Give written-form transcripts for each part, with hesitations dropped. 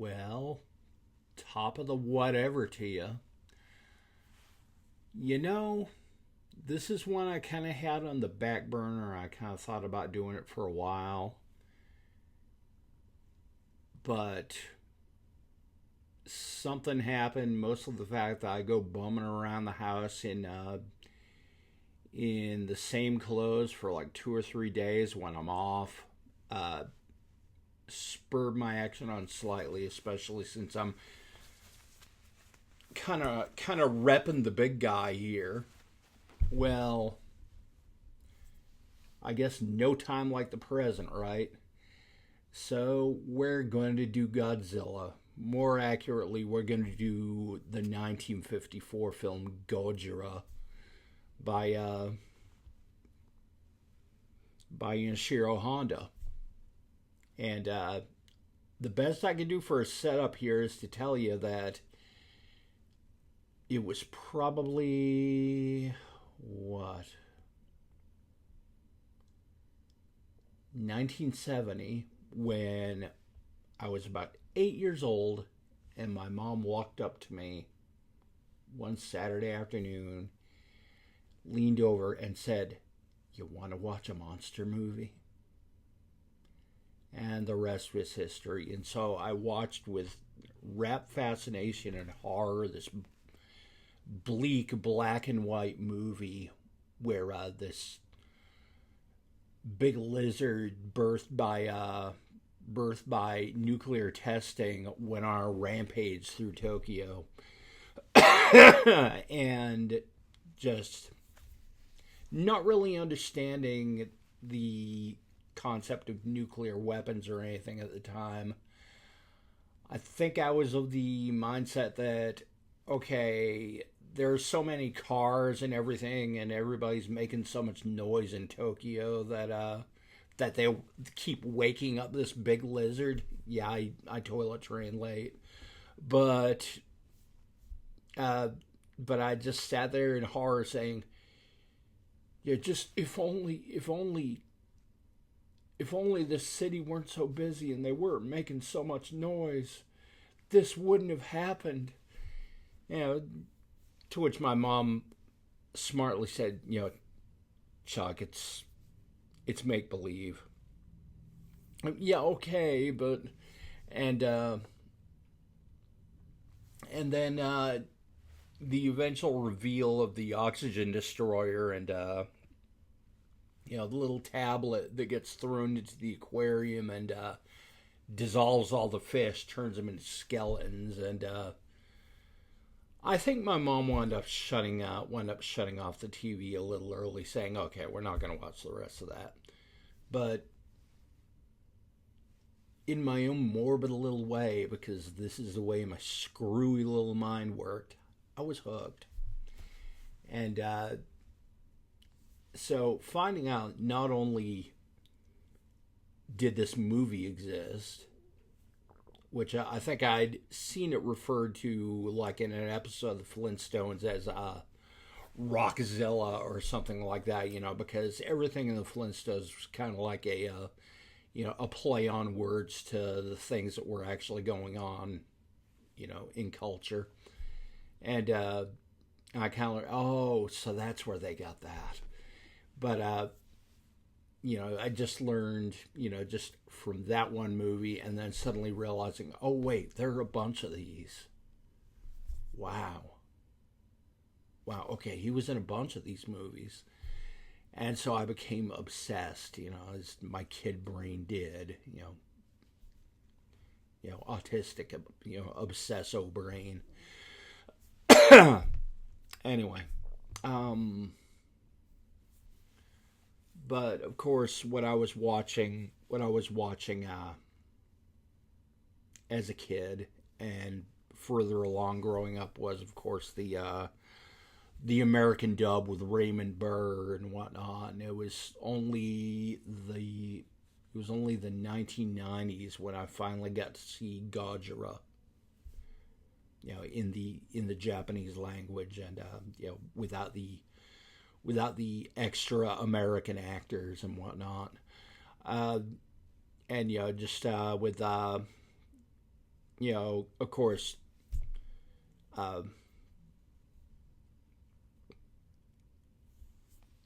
Well, top of the whatever to you. You know, this is one I kind of had on the back burner. I kind of thought about doing it for a while. But something happened. Most of the fact that I go bumming around the house in the same clothes for like 2 or 3 days when I'm off. Uh, Spurred my action on slightly, especially since I'm kind of repping the big guy here. Well, I guess no time like the present, right? So we're going to do Godzilla. More accurately, we're going to do the 1954 film Gojira by by Yashiro Honda. And the best I can do for a setup here is to tell you that it was probably what 1970 when I was about 8 years old, and my mom walked up to me one Saturday afternoon, leaned over, and said, "You want to watch a monster movie?" And the rest was history. And so I watched with rapt fascination and horror this bleak black and white movie where this big lizard birthed by nuclear testing went on a rampage through Tokyo. And just not really understanding the concept of nuclear weapons or anything at the time. I think I was of the mindset that, okay, there's so many cars and everything, and everybody's making so much noise in Tokyo that they keep waking up this big lizard. Yeah, I toilet train late, but I just sat there in horror, saying, "Yeah, just if only this city weren't so busy and they weren't making so much noise, this wouldn't have happened." You know, to which my mom smartly said, "Chuck, it's make believe." Yeah, okay, but and then the eventual reveal of the oxygen destroyer and the little tablet that gets thrown into the aquarium and dissolves all the fish, turns them into skeletons, and I think my mom wound up shutting off the TV a little early, saying, "Okay, we're not going to watch the rest of that." But in my own morbid little way, because this is the way my screwy little mind worked, I was hooked. And so finding out not only did this movie exist, which I think I'd seen it referred to like in an episode of the Flintstones as Rockzilla or something like that, because everything in the Flintstones was kind of like a play on words to the things that were actually going on, in culture. And I kind of like, oh, so that's where they got that. But I just learned, just from that one movie, and then suddenly realizing, oh wait, there are a bunch of these. Wow. Okay, he was in a bunch of these movies. And so I became obsessed, as my kid brain did, autistic, obsesso brain. Anyway, but of course, what I was watching as a kid and further along growing up was, of course, the American dub with Raymond Burr and whatnot. And it was only the 1990s when I finally got to see Gojira, in the Japanese language, and without the extra American actors and whatnot, and just with of course, uh,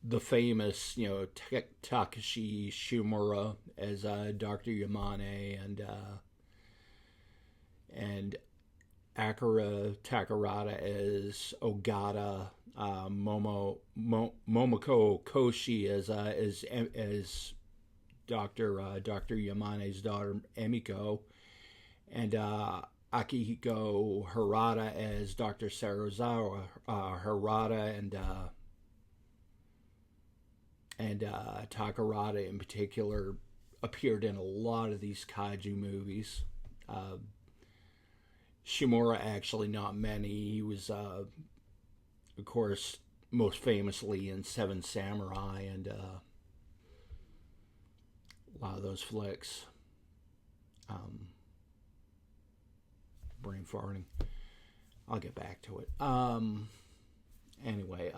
the famous, Takashi Shimura as Dr. Yamane, and Akira Takarada as Ogata, Momoko Koshi as Dr. Yamane's daughter Emiko, and Akihiko Harada as Dr. Sarazawa Harada, and Takarada in particular appeared in a lot of these kaiju movies. Shimura actually not many. He was, of course, most famously in Seven Samurai and a lot of those flicks. Brain farting. I'll get back to it. Anyway,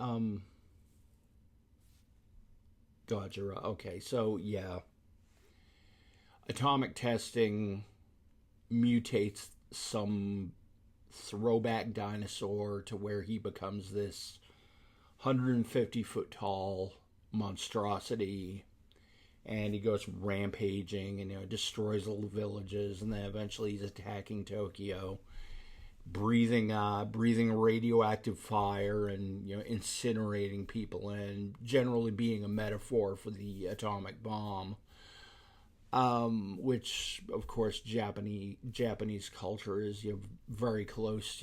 Gojira. Okay, so yeah. Atomic testing mutates some throwback dinosaur to where he becomes this 150-foot tall monstrosity, and he goes rampaging and destroys little villages, and then eventually he's attacking Tokyo, breathing radioactive fire and incinerating people, and generally being a metaphor for the atomic bomb. Which, of course, Japanese culture is was very close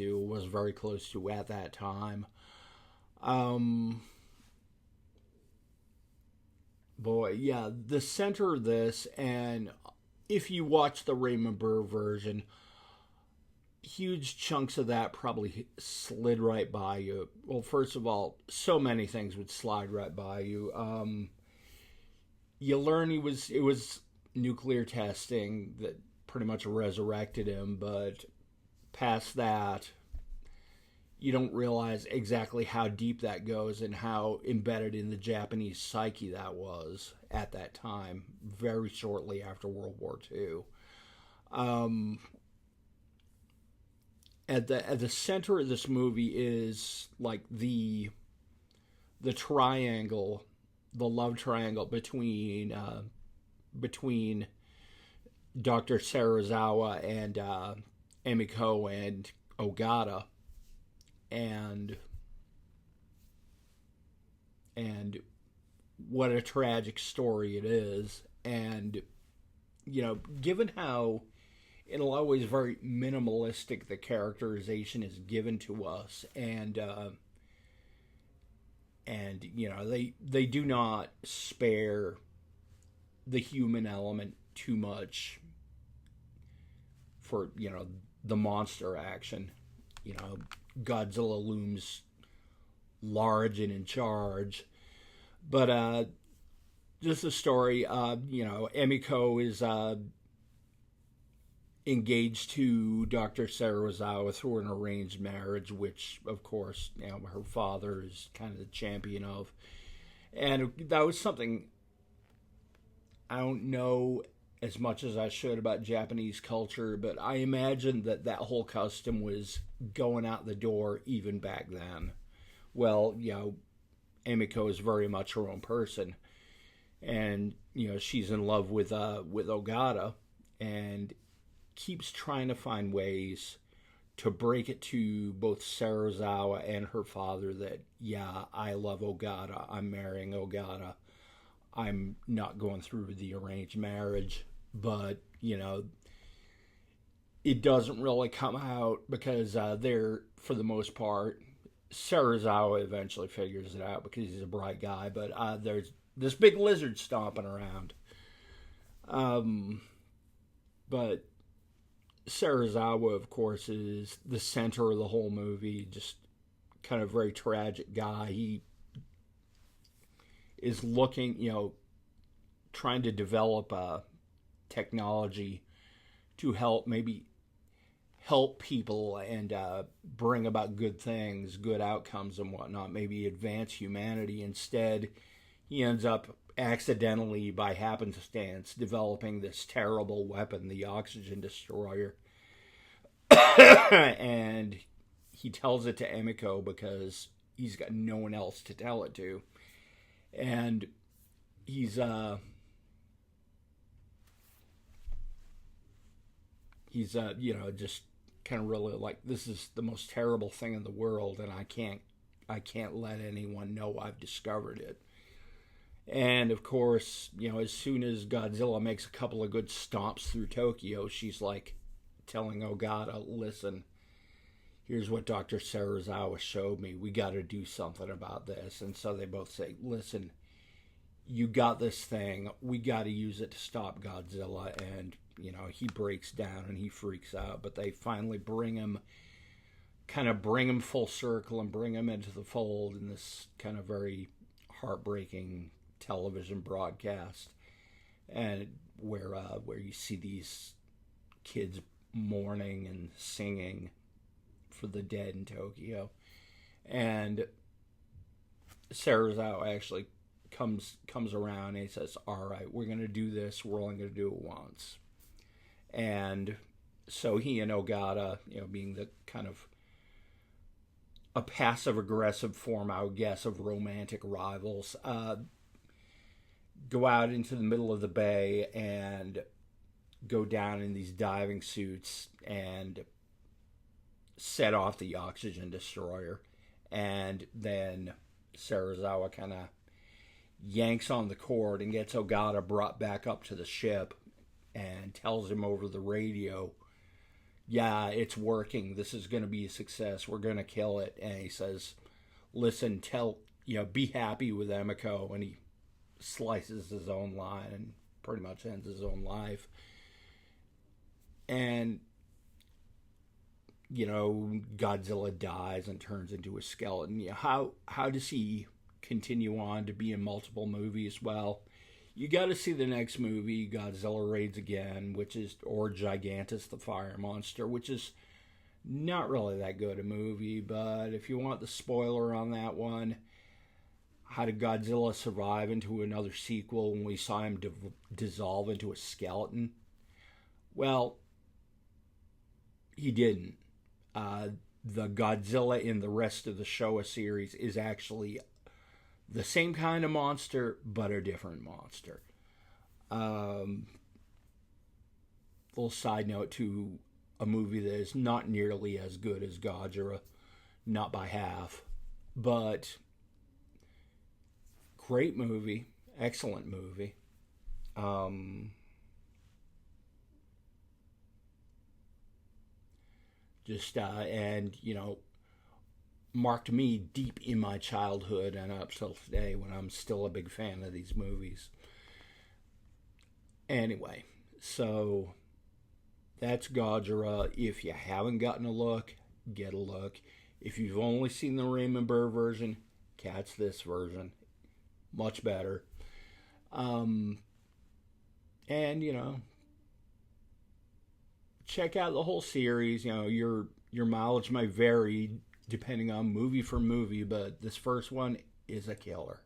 to at that time. The center of this, and if you watch the Raymond Burr version, huge chunks of that probably slid right by you. Well, first of all, so many things would slide right by you. You learn it was nuclear testing that pretty much resurrected him, but past that, you don't realize exactly how deep that goes and how embedded in the Japanese psyche that was at that time, very shortly after World War II. At the center of this movie is like the triangle, the love triangle between Dr. Sarazawa and Emiko and Ogata, and what a tragic story it is. And given how in a lot of ways very minimalistic the characterization is given to us, and they do not spare the human element too much for the monster action. Godzilla looms large and in charge, but just a story. Emiko is engaged to Dr. Sarazawa through an arranged marriage, which of course her father is kind of the champion of, and that was something I don't know as much as I should about Japanese culture, but I imagine that whole custom was going out the door even back then. Well, Emiko is very much her own person, and she's in love with Ogata, and keeps trying to find ways to break it to both Sarazawa and her father that I love Ogata, I'm marrying Ogata, I'm not going through with the arranged marriage. But it doesn't really come out because they're, for the most part, Sarazawa eventually figures it out because he's a bright guy, but there's this big lizard stomping around. But Sarazawa, of course, is the center of the whole movie, just kind of very tragic guy. He is looking, trying to develop technology to help people and bring about good things, good outcomes and whatnot, maybe advance humanity. Instead, he ends up accidentally, by happenstance, developing this terrible weapon, the oxygen destroyer. And he tells it to Emiko because he's got no one else to tell it to. And he's just kind of really like, this is the most terrible thing in the world, and I can't let anyone know I've discovered it. And of course, as soon as Godzilla makes a couple of good stomps through Tokyo, she's like telling Ogata, listen, here's what Dr. Serizawa showed me. We got to do something about this. And so they both say, listen, you got this thing. We got to use it to stop Godzilla. And, he breaks down and he freaks out. But they finally bring him full circle and bring him into the fold in this kind of very heartbreaking television broadcast, and where you see these kids mourning and singing for the dead in Tokyo. And Serizawa actually comes around and he says, all right, we're going to do this. We're only going to do it once. And so he and Ogata, being the kind of a passive-aggressive form, I would guess, of romantic rivals, go out into the middle of the bay and go down in these diving suits and set off the oxygen destroyer. And then Serizawa kind of yanks on the cord and gets Ogata brought back up to the ship and tells him over the radio, yeah, it's working. This is going to be a success. We're going to kill it. And he says, listen, be happy with Emiko. And he slices his own line and pretty much ends his own life. And, Godzilla dies and turns into a skeleton. How does he continue on to be in multiple movies? Well, you got to see the next movie, Godzilla Raids Again, or Gigantus the Fire Monster, which is not really that good a movie, but if you want the spoiler on that one, how did Godzilla survive into another sequel when we saw him dissolve into a skeleton? Well, he didn't. The Godzilla in the rest of the Showa series is actually the same kind of monster, but a different monster. Little side note to a movie that is not nearly as good as Gojira, not by half, but great movie, excellent movie. Marked me deep in my childhood and up till today when I'm still a big fan of these movies. Anyway, so that's Gojira. If you haven't gotten a look, get a look. If you've only seen the Raymond Burr version, catch this version. Much better. Check out the whole series. Your mileage might vary depending on movie for movie, but this first one is a killer.